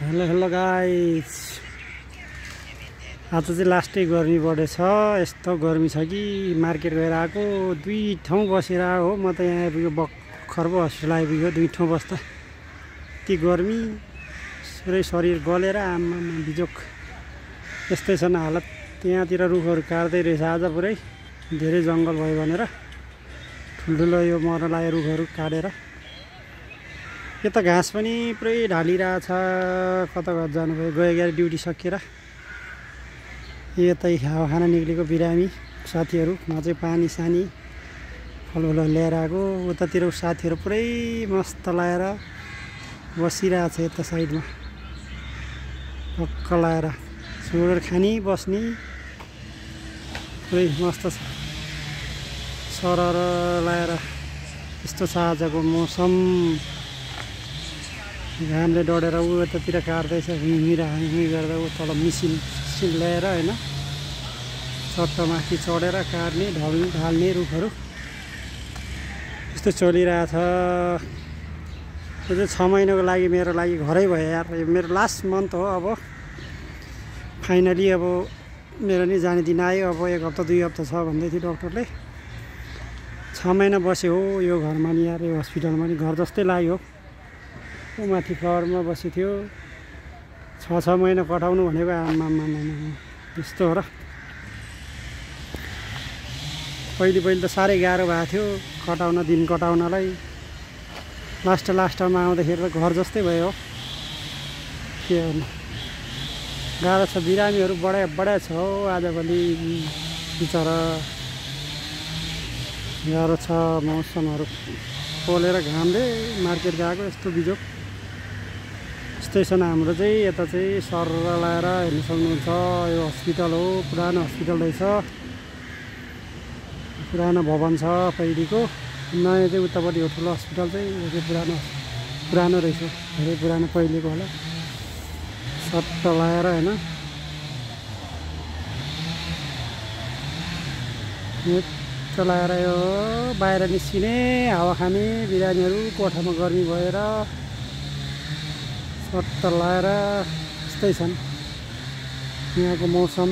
Hello guys, आज चाहिँ लास्टै गर्मी बढेछ। यस्तो गर्मी छ कि मार्केट गएर आएको, दुई ठाउँ बसेर हो। म त यहाँ आइपुग्यो, भर्खर पो हस्पिटल आइपुग्यो। दुई ठाउँ बस्दा यति गर्मी, पुरै शरीर गलेर आमा बिजोक यस्तै छन् हालत। त्यहाँतिर रुखहरू काट्दै रहेछ आज, पुरै धेरै जङ्गल भयो भनेर ठुल्ठुलो यो मर्न लाग्यो रुखहरू काटेर। यता घाँस पनि पुरै ढालिरहेछ। कता जानुभयो, गयो ड्युटी सकिएर। यतै हावा खाना निक्लेको बिरामी साथीहरू। म चाहिँ पानी सानी फलफुल ल्याएर आएको। उतातिर साथीहरू पुरै मस्त लगाएर बसिरहेछ यता साइडमा, टक्क लगाएर छोडेर खानी बस्ने पुरै मस्त छ। सरर लगाएर यस्तो छ आजको मौसम। घामले डढेर ऊ यतातिर काट्दैछ, हिँडी गर्दा ऊ तल मिसिन ल्याएर होइन, चट्टमाथि चढेर काट्ने ढाल्ने रुखहरू यस्तो चलिरहेछ। यो चाहिँ 6 महिनाको लागि मेरो लागि घरै भयो यार। यो मेरो लास्ट मन्थ हो। अब फाइनली अब मेरो नि जाने दिन आयो। अब 1 हप्ता 2 हप्ता छ भन्दै थियो डक्टरले। 6 महिना बस्यो हो यो घरमा नि यार, यो हस्पिटलमा नि घर जस्तै लाग्यो। ऊ माथि फ्लोरमा बसेको थियो। 6 महिना कटाउनु भनेको आमा यस्तो हो र। पहिले त साह्रै गाह्रो भएको थियो कटाउन, दिन कटाउनलाई। लास्टमा आउँदाखेरि त घर जस्तै भयो। के गर्नु, गाह्रो छ। बिरामीहरू बढा छ हो आजभोलि, बिचरा गाह्रो छ। मौसमहरू पोलेर घामले मार्केट गएको यस्तो बिजोक स्टेसन। हाम्रो चाहिँ यता चाहिँ सर लगाएर हेर्नु सक्नुहुन्छ। यो हस्पिटल हो, पुरानो हस्पिटल रहेछ। पुरानो भवन छ पहिलेको। नयाँ चाहिँ उतापट्टि हो ठुलो हस्पिटल चाहिँ। यो चाहिँ पुरानो रहेछ, धेरै पुरानो पहिलेको होला। सट्ट लगाएर होइन, यस्तो लगाएर यो बाहिर निस्किने हावा खाने बिरामीहरू कोठामा गर्मी भएर सट्ट लगाएर यस्तै छन् यहाँको मौसम।